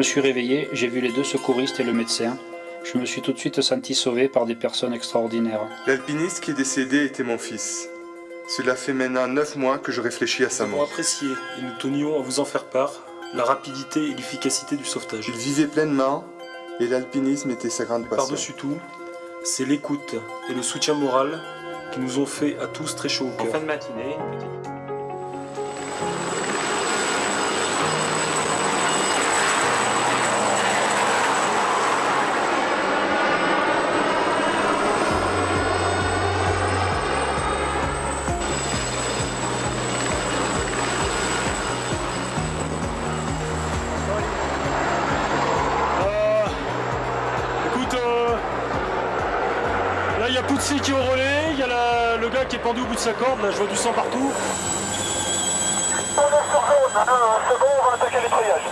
me suis réveillé, j'ai vu les deux secouristes et le médecin. Je me suis tout de suite senti sauvé par des personnes extraordinaires. L'alpiniste qui est décédé était mon fils. Cela fait maintenant 9 mois que je réfléchis à sa Nous avons mort. apprécié et nous tenions à vous en faire part la rapidité et l'efficacité du sauvetage. Il vivait pleinement et l'alpinisme était sa grande passion. Par-dessus tout, c'est l'écoute et le soutien moral qui nous ont fait à tous très chaud au En cœur. fin de matinée, une petite... Écoute, là il y a Poutsi qui est au relais, il y a le gars qui est pendu au bout de sa corde, là je vois du sang partout. On est sur zone, c'est bon, on va attaquer les triages.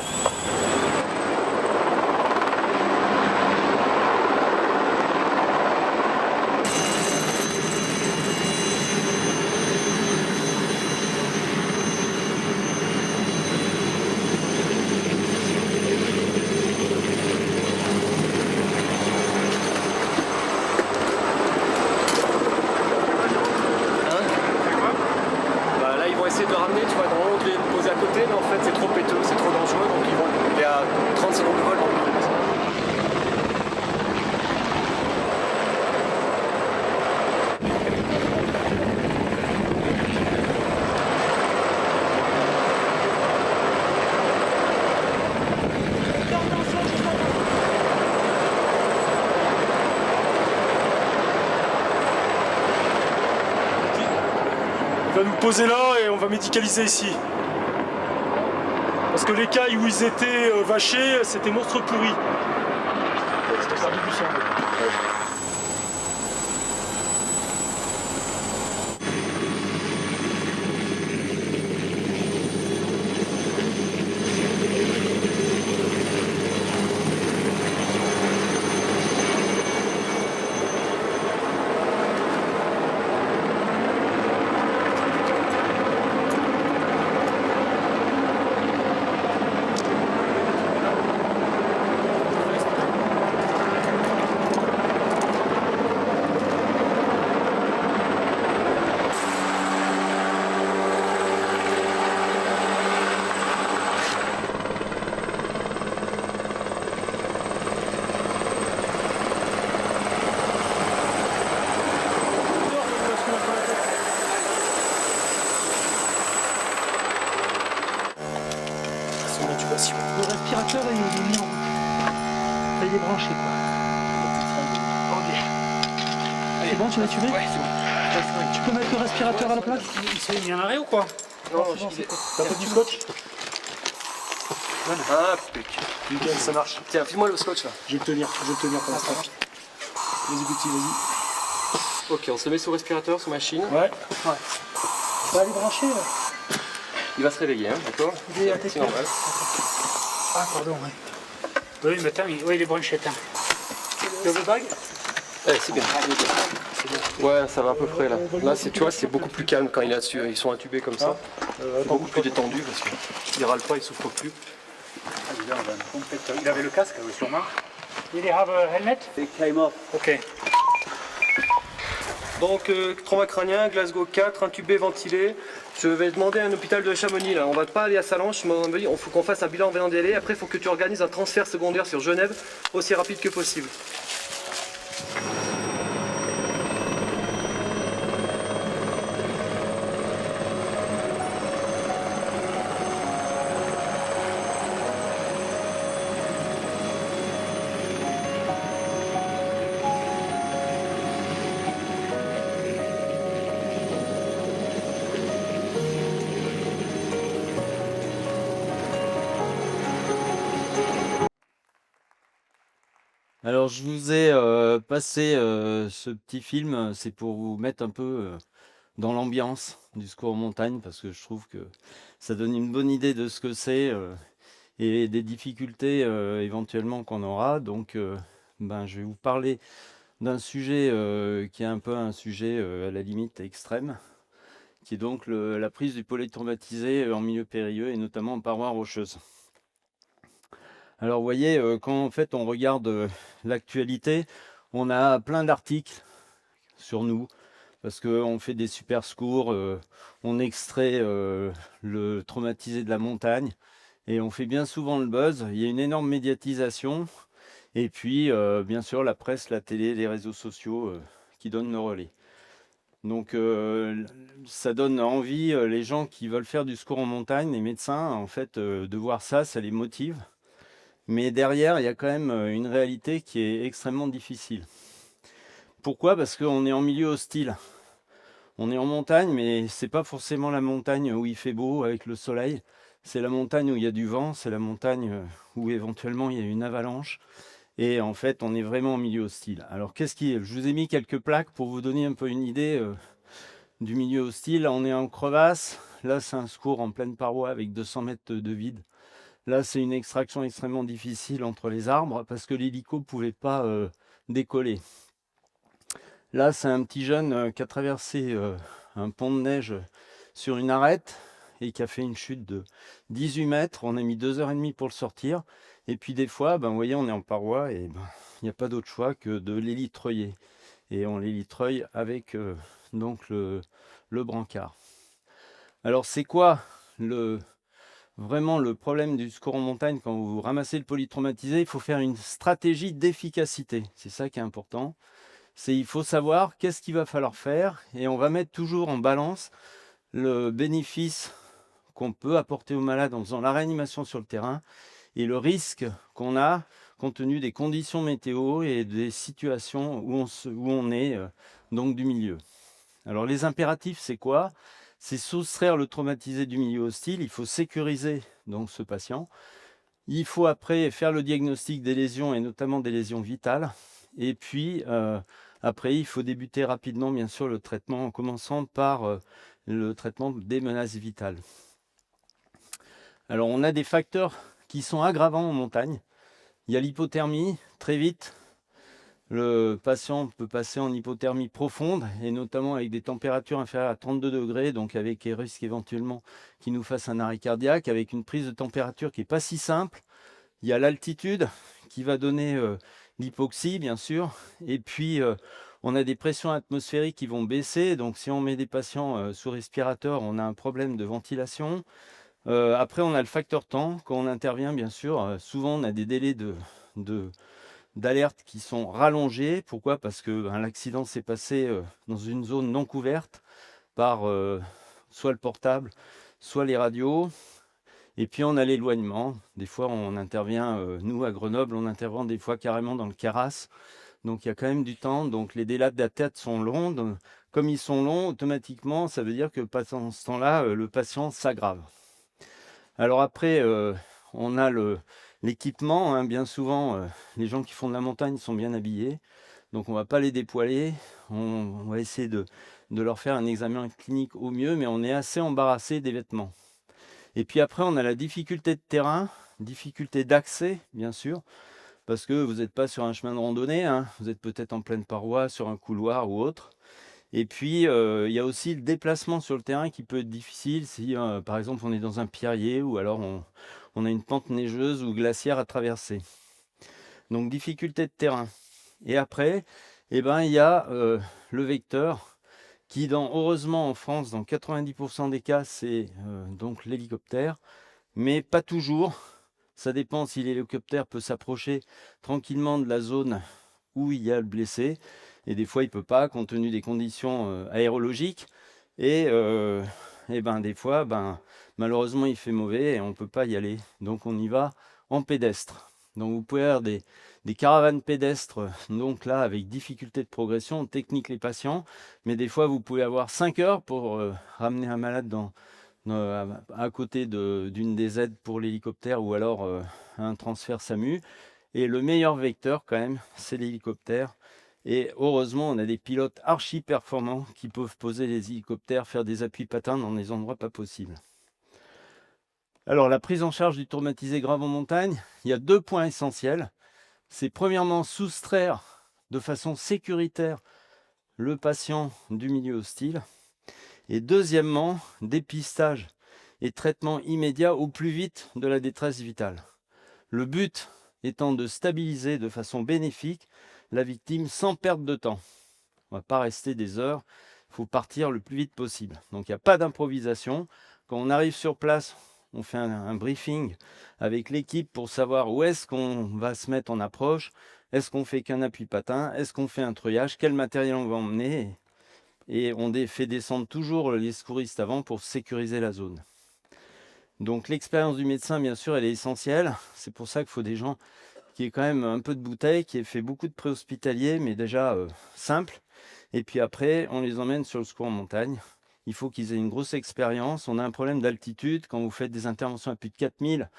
Bah là ils vont essayer de le ramener, tu vois, normalement on devait le poser à côté, mais en fait c'est trop péteux, c'est trop dangereux, donc il est à 30 secondes de vol, donc il fait ça. Il va nous poser là et on va médicaliser ici. Parce que les cailles où ils étaient vachés, c'était monstre pourri. C'était perdu du sang. Le respirateur il est mis en route. Là, il est branché quoi. Ok. C'est bon, tu l'as tué? Ouais, c'est bon. Tu peux mettre le respirateur à la place? Il s'est mis en arrêt ou quoi? Non, T'as pas du scotch? Ah putain. Nickel, ça marche. Tiens, file-moi le scotch là. Je vais le tenir pour l'instant. Vas-y petit, vas-y. Ok, on se met sous respirateur, sous machine. Ouais. Ça va les brancher là. Il va se réveiller, hein, d'accord? Il est à tes C'est normal. Ah pardon, ouais. Oui, mais attends, il est branché, attends. Tu veux le bag? Eh, c'est bien. Ouais, ça va à peu près là. Là, tu vois, c'est beaucoup plus calme quand ils sont intubés comme ça. C'est beaucoup plus détendu parce qu'il râle pas, il souffre plus. Il avait le casque, oui, sûrement. Did he have a helmet? It came off. Ok. Donc, trauma crânien, Glasgow 4, intubé, ventilé. Je vais demander à un hôpital de Chamonix là. On va pas aller à Salanches, mais on me dit il faut qu'on fasse un bilan en délai. Après, il faut que tu organises un transfert secondaire sur Genève aussi rapide que possible. Alors, je vous ai passé ce petit film, c'est pour vous mettre un peu dans l'ambiance du secours en montagne, parce que je trouve que ça donne une bonne idée de ce que c'est et des difficultés éventuellement qu'on aura. Donc, je vais vous parler d'un sujet qui est un peu un sujet à la limite extrême, qui est donc la prise du polytraumatisé en milieu périlleux et notamment en parois rocheuses. Alors vous voyez, quand en fait on regarde l'actualité, on a plein d'articles sur nous, parce qu'on fait des super secours, on extrait le traumatisé de la montagne, et on fait bien souvent le buzz. Il y a une énorme médiatisation, et puis bien sûr la presse, la télé, les réseaux sociaux qui donnent le relais. Donc ça donne envie, les gens qui veulent faire du secours en montagne, les médecins, en fait, de voir ça, ça les motive. Mais derrière, il y a quand même une réalité qui est extrêmement difficile. Pourquoi? Parce qu'on est en milieu hostile. On est en montagne, mais c'est pas forcément la montagne où il fait beau avec le soleil. C'est la montagne où il y a du vent, c'est la montagne où éventuellement il y a une avalanche. Et en fait, on est vraiment en milieu hostile. Alors, je vous ai mis quelques plaques pour vous donner un peu une idée du milieu hostile. Là, on est en crevasse. Là, c'est un secours en pleine paroi avec 200 mètres de vide. Là, c'est une extraction extrêmement difficile entre les arbres parce que l'hélico ne pouvait pas décoller. Là, c'est un petit jeune qui a traversé un pont de neige sur une arête et qui a fait une chute de 18 mètres. On a mis 2h30 pour le sortir. Et puis des fois, vous voyez, on est en paroi et il n'y a pas d'autre choix que de l'élitreuiller. Et on l'élitreuille avec donc le brancard. Alors, c'est quoi vraiment le problème du secours en montagne? Quand vous ramassez le polytraumatisé, il faut faire une stratégie d'efficacité. C'est ça qui est important. Il faut savoir qu'est-ce qu'il va falloir faire et on va mettre toujours en balance le bénéfice qu'on peut apporter au malade en faisant la réanimation sur le terrain et le risque qu'on a compte tenu des conditions météo et des situations où on est donc du milieu. Alors les impératifs, c'est quoi? C'est soustraire le traumatisé du milieu hostile. Il faut sécuriser donc ce patient. Il faut après faire le diagnostic des lésions et notamment des lésions vitales. Et puis après, il faut débuter rapidement, bien sûr, le traitement en commençant par le traitement des menaces vitales. Alors, on a des facteurs qui sont aggravants en montagne. Il y a l'hypothermie, très vite. Le patient peut passer en hypothermie profonde et notamment avec des températures inférieures à 32 degrés, donc avec les risques éventuellement qu'il nous fasse un arrêt cardiaque, avec une prise de température qui n'est pas si simple. Il y a l'altitude qui va donner l'hypoxie, bien sûr. Et puis, on a des pressions atmosphériques qui vont baisser. Donc, si on met des patients sous respirateur, on a un problème de ventilation. Après, on a le facteur temps. Quand on intervient, bien sûr, souvent, on a des délais d'alerte qui sont rallongés. Pourquoi? Parce que l'accident s'est passé dans une zone non couverte par soit le portable, soit les radios. Et puis on a l'éloignement. Des fois on intervient, nous à Grenoble, on intervient des fois carrément dans le Queyras. Donc il y a quand même du temps. Donc les délais d'attente sont longs. Donc, comme ils sont longs, automatiquement, ça veut dire que pendant ce temps-là, le patient s'aggrave. Alors après, on a l'équipement. Bien souvent, les gens qui font de la montagne sont bien habillés. Donc on ne va pas les dépoiler. On va essayer de leur faire un examen clinique au mieux, mais on est assez embarrassé des vêtements. Et puis après, on a la difficulté de terrain, difficulté d'accès, bien sûr, parce que vous n'êtes pas sur un chemin de randonnée, vous êtes peut-être en pleine paroi, sur un couloir ou autre. Et puis, il y a aussi le déplacement sur le terrain qui peut être difficile si, par exemple, on est dans un pierrier ou alors on a une pente neigeuse ou glaciaire à traverser. Donc, difficulté de terrain. Et après, il y a le vecteur qui, heureusement en France, dans 90% des cas, c'est donc l'hélicoptère, mais pas toujours. Ça dépend si l'hélicoptère peut s'approcher tranquillement de la zone où il y a le blessé, et des fois il ne peut pas, compte tenu des conditions aérologiques, et des fois, malheureusement il fait mauvais et on ne peut pas y aller, donc on y va en pédestre. Donc vous pouvez avoir des caravanes pédestres, donc là avec difficulté de progression, on technique les patients, mais des fois vous pouvez avoir 5 heures pour ramener un malade à côté d'une des aides pour l'hélicoptère ou alors un transfert SAMU. Et le meilleur vecteur quand même, c'est l'hélicoptère. Et heureusement, on a des pilotes archi performants qui peuvent poser les hélicoptères, faire des appuis patins dans des endroits pas possibles. Alors la prise en charge du traumatisé grave en montagne, il y a 2 points essentiels. C'est premièrement soustraire de façon sécuritaire le patient du milieu hostile. Et deuxièmement, dépistage et traitement immédiat au plus vite de la détresse vitale. Le but étant de stabiliser de façon bénéfique la victime sans perte de temps. On ne va pas rester des heures, il faut partir le plus vite possible. Donc il n'y a pas d'improvisation. Quand on arrive sur place, on fait un briefing avec l'équipe pour savoir où est-ce qu'on va se mettre en approche. Est-ce qu'on fait qu'un appui patin? Est-ce qu'on fait un treuillage? Quel matériel on va emmener? Et on fait descendre toujours les secouristes avant pour sécuriser la zone. Donc l'expérience du médecin, bien sûr, elle est essentielle. C'est pour ça qu'il faut des gens qui aient quand même un peu de bouteille, qui aient fait beaucoup de préhospitaliers, mais déjà simple. Et puis après, on les emmène sur le secours en montagne. Il faut qu'ils aient une grosse expérience. On a un problème d'altitude. Quand vous faites des interventions à plus de 4000,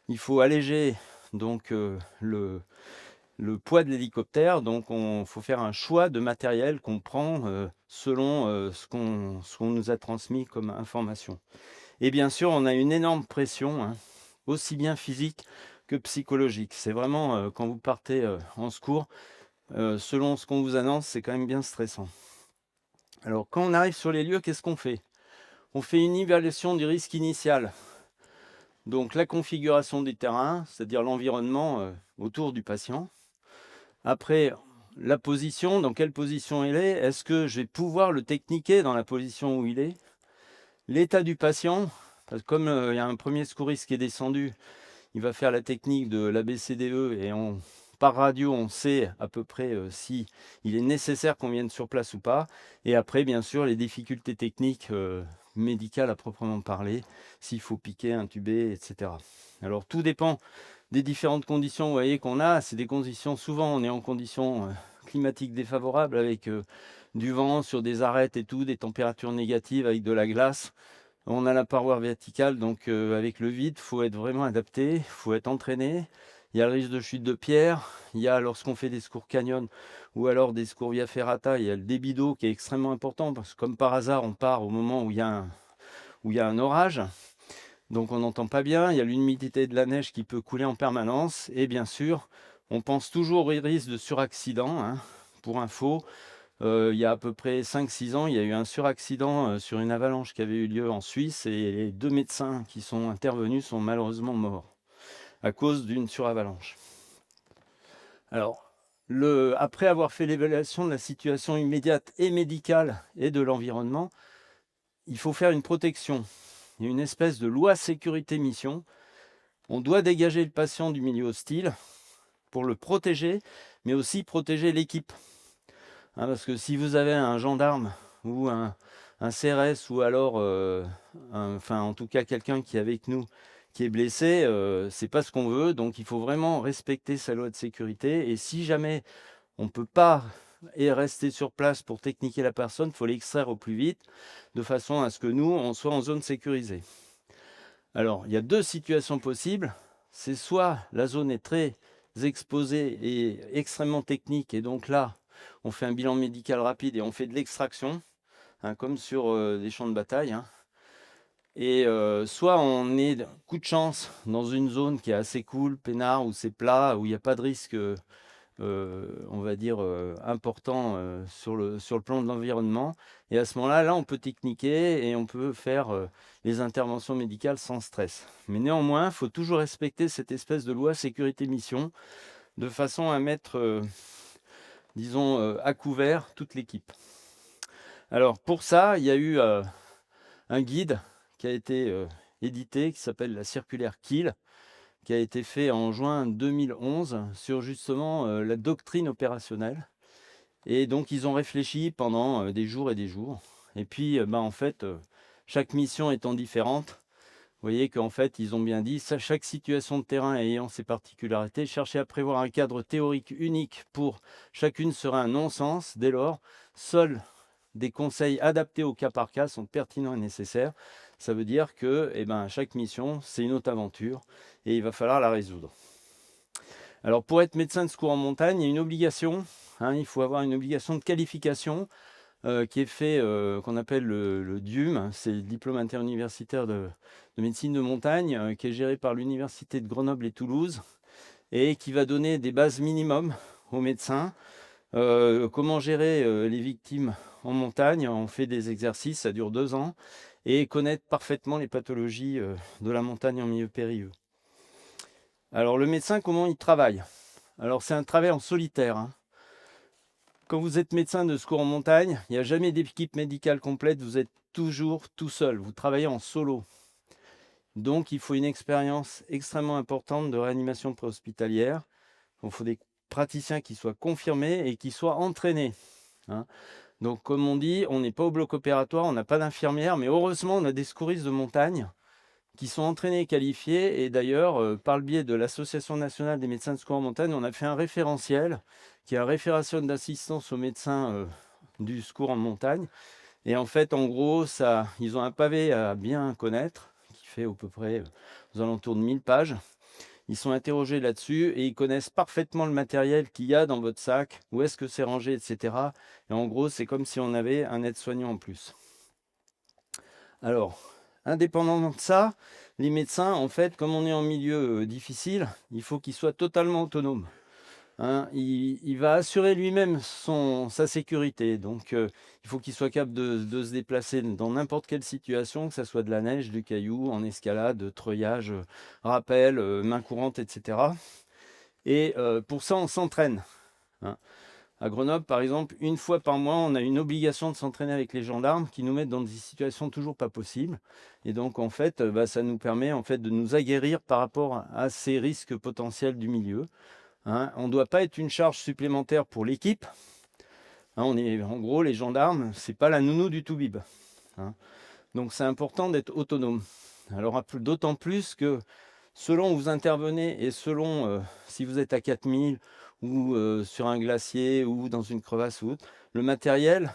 il faut alléger donc, le poids de l'hélicoptère. Donc il faut faire un choix de matériel qu'on prend selon ce qu'on nous a transmis comme information. Et bien sûr, on a une énorme pression, aussi bien physique que psychologique. C'est vraiment, quand vous partez en secours, selon ce qu'on vous annonce, c'est quand même bien stressant. Alors, quand on arrive sur les lieux, qu'est-ce qu'on fait? On fait une évaluation du risque initial. Donc, la configuration du terrain, c'est-à-dire l'environnement autour du patient. Après, la position, dans quelle position il est? Est-ce que je vais pouvoir le techniquer dans la position où il est? L'état du patient, parce que comme il y a un premier secouriste qui est descendu, il va faire la technique de l'ABCDE et par radio, on sait à peu près si il est nécessaire qu'on vienne sur place ou pas. Et après, bien sûr, les difficultés techniques médicales à proprement parler, s'il faut piquer, intuber, etc. Alors, tout dépend des différentes conditions, vous voyez, qu'on a. C'est des conditions, souvent, on est en conditions climatiques défavorables avec du vent sur des arêtes et tout, des températures négatives avec de la glace. On a la paroi verticale, donc avec le vide, il faut être vraiment adapté, il faut être entraîné. Il y a le risque de chute de pierre, il y a lorsqu'on fait des secours canyon ou alors des secours via ferrata, il y a le débit d'eau qui est extrêmement important parce que comme par hasard, on part au moment où il y a un orage. Donc on n'entend pas bien, il y a l'humidité de la neige qui peut couler en permanence. Et bien sûr, on pense toujours au risque de suraccident. Pour info, il y a à peu près 5-6 ans, il y a eu un suraccident sur une avalanche qui avait eu lieu en Suisse. Et les 2 médecins qui sont intervenus sont malheureusement morts à cause d'une suravalanche. Alors, après avoir fait l'évaluation de la situation immédiate et médicale et de l'environnement, il faut faire une protection. Il y a une espèce de loi sécurité-mission. On doit dégager le patient du milieu hostile pour le protéger, mais aussi protéger l'équipe. Parce que si vous avez un gendarme ou un CRS ou alors, en tout cas quelqu'un qui est avec nous, qui est blessé, c'est pas ce qu'on veut. Donc il faut vraiment respecter sa loi de sécurité. Et si jamais on ne peut pas rester sur place pour techniquer la personne, il faut l'extraire au plus vite, de façon à ce que nous, on soit en zone sécurisée. Alors, il y a 2 situations possibles. C'est soit la zone est très exposée et extrêmement technique, et donc là, on fait un bilan médical rapide et on fait de l'extraction, comme sur des champs de bataille. Et soit on est, coup de chance, dans une zone qui est assez cool, peinard, où c'est plat, où il n'y a pas de risque, on va dire, important sur le plan de l'environnement. Et à ce moment-là, on peut techniquer et on peut faire les interventions médicales sans stress. Mais néanmoins, il faut toujours respecter cette espèce de loi sécurité-mission, de façon à mettre, disons, à couvert toute l'équipe. Alors pour ça, il y a eu un guide qui a été édité, qui s'appelle la circulaire Kiel, qui a été fait en juin 2011 sur justement la doctrine opérationnelle. Et donc ils ont réfléchi pendant des jours et des jours. Et puis en fait, chaque mission étant différente, vous voyez qu'en fait ils ont bien dit, chaque situation de terrain ayant ses particularités, chercher à prévoir un cadre théorique unique pour chacune serait un non-sens. Dès lors, seuls des conseils adaptés au cas par cas sont pertinents et nécessaires. Ça veut dire que chaque mission, c'est une autre aventure et il va falloir la résoudre. Alors pour être médecin de secours en montagne, il y a une obligation, il faut avoir une obligation de qualification qui est fait, qu'on appelle le DIUM, c'est le diplôme interuniversitaire de médecine de montagne, qui est géré par l'université de Grenoble et Toulouse et qui va donner des bases minimum aux médecins. Comment gérer les victimes en montagne? On fait des exercices, ça dure 2 ans, et connaître parfaitement les pathologies de la montagne en milieu périlleux. Alors le médecin, comment il travaille? Alors c'est un travail en solitaire, hein. Quand vous êtes médecin de secours en montagne, il n'y a jamais d'équipe médicale complète, vous êtes toujours tout seul, vous travaillez en solo. Donc il faut une expérience extrêmement importante de réanimation préhospitalière. Il faut des praticiens qui soient confirmés et qui soient entraînés, hein. Donc comme on dit, on n'est pas au bloc opératoire, on n'a pas d'infirmière, mais heureusement on a des secouristes de montagne qui sont entraînés et qualifiés. Et d'ailleurs, par le biais de l'Association nationale des médecins de secours en montagne, on a fait un référentiel qui est un référentiel d'assistance aux médecins du secours en montagne. Et en fait, en gros, ils ont un pavé à bien connaître, qui fait à peu près aux alentours de 1000 pages. Ils sont interrogés là-dessus et ils connaissent parfaitement le matériel qu'il y a dans votre sac, où est-ce que c'est rangé, etc. Et en gros, c'est comme si on avait un aide-soignant en plus. Alors, indépendamment de ça, les médecins, en fait, comme on est en milieu difficile, il faut qu'ils soient totalement autonomes, hein. Il va assurer lui-même sa sécurité. Donc, il faut qu'il soit capable de se déplacer dans n'importe quelle situation, que ce soit de la neige, du caillou, en escalade, treuillage, rappel, main courante, etc. Et pour ça, on s'entraîne, hein. À Grenoble, par exemple, une fois par mois, on a une obligation de s'entraîner avec les gendarmes qui nous mettent dans des situations toujours pas possibles. Et donc, en fait, ça nous permet de nous aguerrir par rapport à ces risques potentiels du milieu, hein. On ne doit pas être une charge supplémentaire pour l'équipe, hein. En gros, les gendarmes, c'est pas la nounou du Toubib, hein. Donc, c'est important d'être autonome. Alors, d'autant plus que selon où vous intervenez et selon si vous êtes à 4000 ou sur un glacier ou dans une crevasse ou autre, le matériel,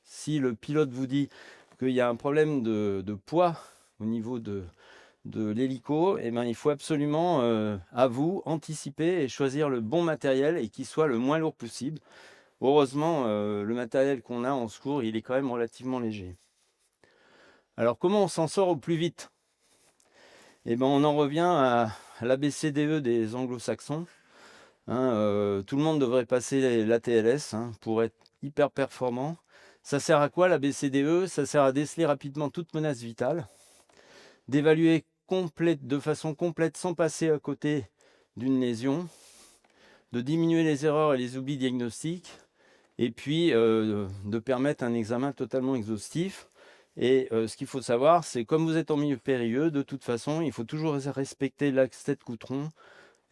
si le pilote vous dit qu'il y a un problème de poids au niveau de l'hélico, eh ben, il faut absolument à vous anticiper et choisir le bon matériel et qu'il soit le moins lourd possible. Heureusement, le matériel qu'on a en secours, il est quand même relativement léger. Alors comment on s'en sort au plus vite? Eh ben, on en revient à l'ABCDE des anglo-saxons, hein. Tout le monde devrait passer l'ATLS, hein, pour être hyper performant. Ça sert à quoi l'ABCDE? Ça sert à déceler rapidement toute menace vitale, d'évaluer de façon complète sans passer à côté d'une lésion, de diminuer les erreurs et les oublis diagnostiques, et puis de permettre un examen totalement exhaustif. Et ce qu'il faut savoir, c'est comme vous êtes en milieu périlleux, de toute façon, il faut toujours respecter l'axe tête-coutron,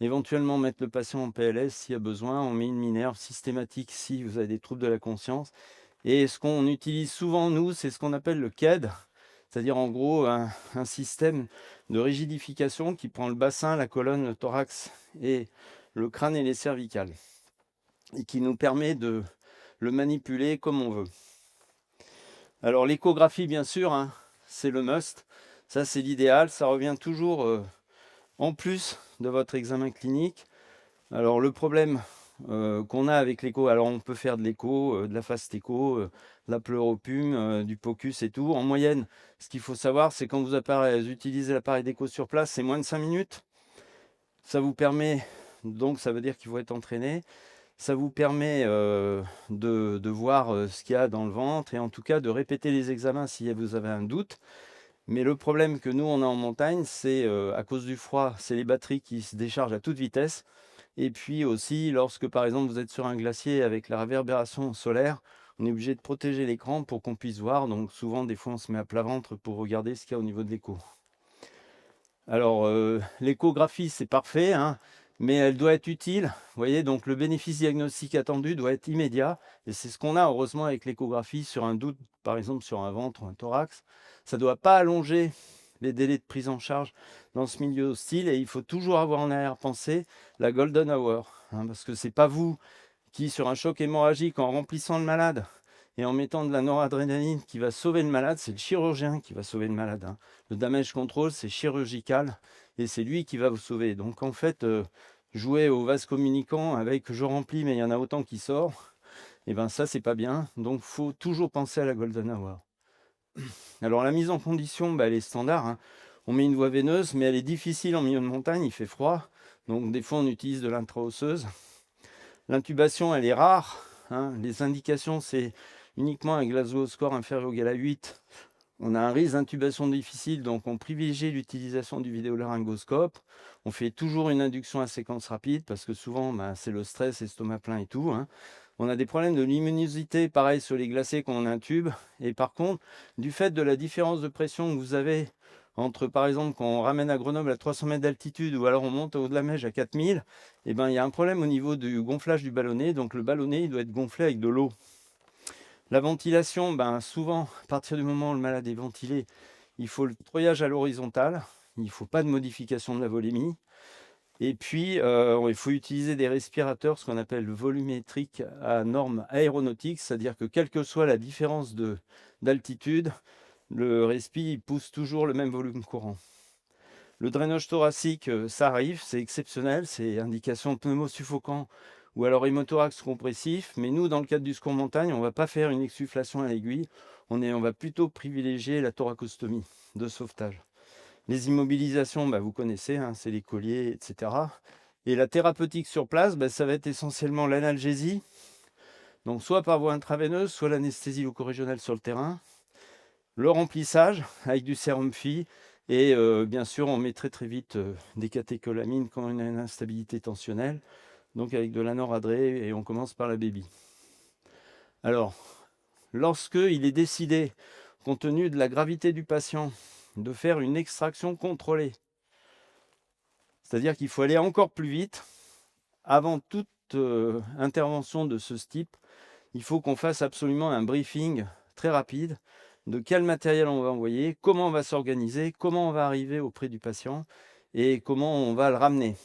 éventuellement mettre le patient en PLS s'il y a besoin. On met une minerve systématique si vous avez des troubles de la conscience. Et ce qu'on utilise souvent, nous, c'est ce qu'on appelle le KED, c'est-à-dire en gros un système de rigidification qui prend le bassin, la colonne, le thorax et le crâne et les cervicales, et qui nous permet de le manipuler comme on veut. Alors l'échographie, bien sûr, hein, c'est le must. Ça, c'est l'idéal. Ça revient toujours en plus de votre examen clinique. Alors le problème qu'on a avec l'écho, alors on peut faire de l'écho, de la fast écho, de la pleuropume, du POCUS et tout. En moyenne, ce qu'il faut savoir, c'est quand vous utilisez l'appareil d'écho sur place, c'est moins de 5 minutes. Ça vous permet, donc ça veut dire qu'il faut être entraîné. Ça vous permet de voir ce qu'il y a dans le ventre et en tout cas de répéter les examens si vous avez un doute. Mais le problème que nous on a en montagne, c'est à cause du froid, c'est les batteries qui se déchargent à toute vitesse. Et puis aussi lorsque par exemple vous êtes sur un glacier avec la réverbération solaire, on est obligé de protéger l'écran pour qu'on puisse voir. Donc souvent des fois on se met à plat ventre pour regarder ce qu'il y a au niveau de l'écho. Alors l'échographie c'est parfait, hein, mais elle doit être utile. Vous voyez, donc le bénéfice diagnostique attendu doit être immédiat. Et c'est ce qu'on a heureusement avec l'échographie sur un doute, par exemple sur un ventre ou un thorax. Ça ne doit pas allonger les délais de prise en charge dans ce milieu hostile. Et il faut toujours avoir en arrière-pensée la golden hour, hein, parce que ce n'est pas vous qui, sur un choc hémorragique, en remplissant le malade et en mettant de la noradrénaline qui va sauver le malade, c'est le chirurgien qui va sauver le malade, hein. Le damage control, c'est chirurgical et c'est lui qui va vous sauver. Donc en fait, jouer au vase communicant avec je remplis mais il y en a autant qui sort, et ben ça c'est pas bien. Donc faut toujours penser à la golden hour. Alors la mise en condition, elle est standard, hein. On met une voie veineuse, mais elle est difficile en milieu de montagne, il fait froid. Donc des fois on utilise de l'intra-osseuse. L'intubation, elle est rare, hein. Les indications, c'est uniquement un Glasgow score inférieur ou égal à 8 On a un risque d'intubation difficile, donc on privilégie l'utilisation du vidéolaryngoscope. On fait toujours une induction à séquence rapide parce que souvent, c'est le stress, estomac plein et tout. Hein. On a des problèmes de luminosité, pareil sur les glacés quand on intube. Et par contre, du fait de la différence de pression que vous avez entre, par exemple, quand on ramène à Grenoble à 300 mètres d'altitude ou alors on monte au haut de la Meije à 4000, il y a un problème au niveau du gonflage du ballonnet. Donc le ballonnet, il doit être gonflé avec de l'eau. La ventilation, souvent, à partir du moment où le malade est ventilé, il faut le treuillage à l'horizontale, il ne faut pas de modification de la volémie. Et puis, il faut utiliser des respirateurs, ce qu'on appelle volumétriques à norme aéronautique, c'est-à-dire que quelle que soit la différence d'altitude, le respi pousse toujours le même volume courant. Le drainage thoracique, ça arrive, c'est exceptionnel, c'est indication pneumosuffocant ou alors hémothorax compressif, mais nous, dans le cadre du secours montagne, on ne va pas faire une exsufflation à l'aiguille, on va plutôt privilégier la thoracostomie de sauvetage. Les immobilisations, vous connaissez, hein, c'est les colliers, etc. Et la thérapeutique sur place, ça va être essentiellement l'analgésie, donc soit par voie intraveineuse, soit l'anesthésie locorégionale sur le terrain, le remplissage avec du sérum Phi, et bien sûr, on met très vite des catécholamines quand on a une instabilité tensionnelle, donc avec de la noradré, et on commence par la baby. Alors, lorsque il est décidé, compte tenu de la gravité du patient, de faire une extraction contrôlée, c'est-à-dire qu'il faut aller encore plus vite, avant toute intervention de ce type, il faut qu'on fasse absolument un briefing très rapide de quel matériel on va envoyer, comment on va s'organiser, comment on va arriver auprès du patient et comment on va le ramener.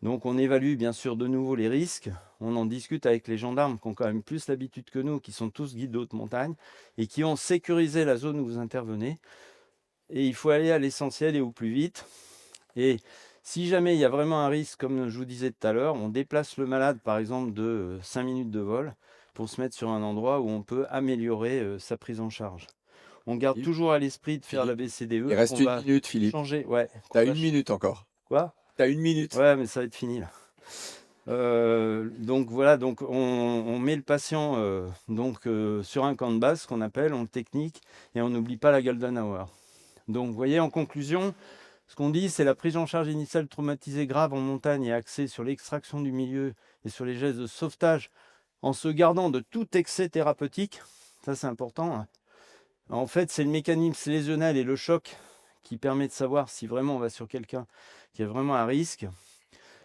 Donc on évalue bien sûr de nouveau les risques, on en discute avec les gendarmes qui ont quand même plus l'habitude que nous, qui sont tous guides de haute montagne et qui ont sécurisé la zone où vous intervenez. Et il faut aller à l'essentiel et au plus vite. Et si jamais il y a vraiment un risque, comme je vous disais tout à l'heure, on déplace le malade par exemple de 5 minutes de vol pour se mettre sur un endroit où on peut améliorer sa prise en charge. On garde toujours à l'esprit de faire la BCDE. Il reste une minute, Philippe. Changer. Ouais, t'as une minute encore. Quoi? T'as une minute. Ouais, mais ça va être fini là. Donc voilà, donc on met le patient sur un camp de base, ce qu'on appelle, on le technique, et on n'oublie pas la Golden Hour. Donc vous voyez, en conclusion, ce qu'on dit, c'est la prise en charge initiale traumatisée grave en montagne est axée sur l'extraction du milieu et sur les gestes de sauvetage, en se gardant de tout excès thérapeutique. Ça, c'est important. Hein. En fait, c'est le mécanisme lésionnel et le choc qui permet de savoir si vraiment on va sur quelqu'un qui a vraiment un risque.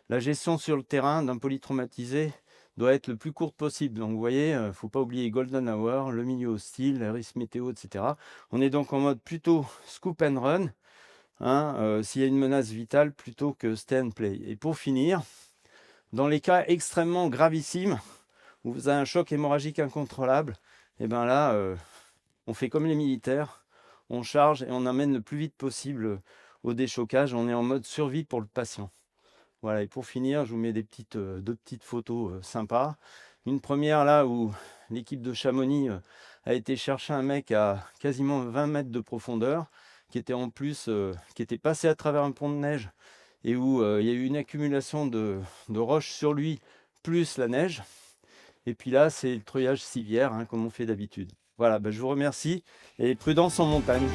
La gestion sur le terrain d'un polytraumatisé doit être le plus courte possible. Donc vous voyez, il ne faut pas oublier Golden Hour, le milieu hostile, les risques météo, etc. On est donc en mode plutôt scoop and run, hein, s'il y a une menace vitale, plutôt que stay and play. Et pour finir, dans les cas extrêmement gravissimes, où vous avez un choc hémorragique incontrôlable, et bien là, on fait comme les militaires, on charge et on amène le plus vite possible au déchocage. On est en mode survie pour le patient. Voilà, et pour finir, je vous mets deux petites photos sympas. Une première là où l'équipe de Chamonix a été chercher un mec à quasiment 20 mètres de profondeur, qui était en plus, qui était passé à travers un pont de neige et où il y a eu une accumulation de roches sur lui, plus la neige. Et puis là, c'est le treuillage civière, hein, comme on fait d'habitude. Voilà, je vous remercie et prudence en montagne.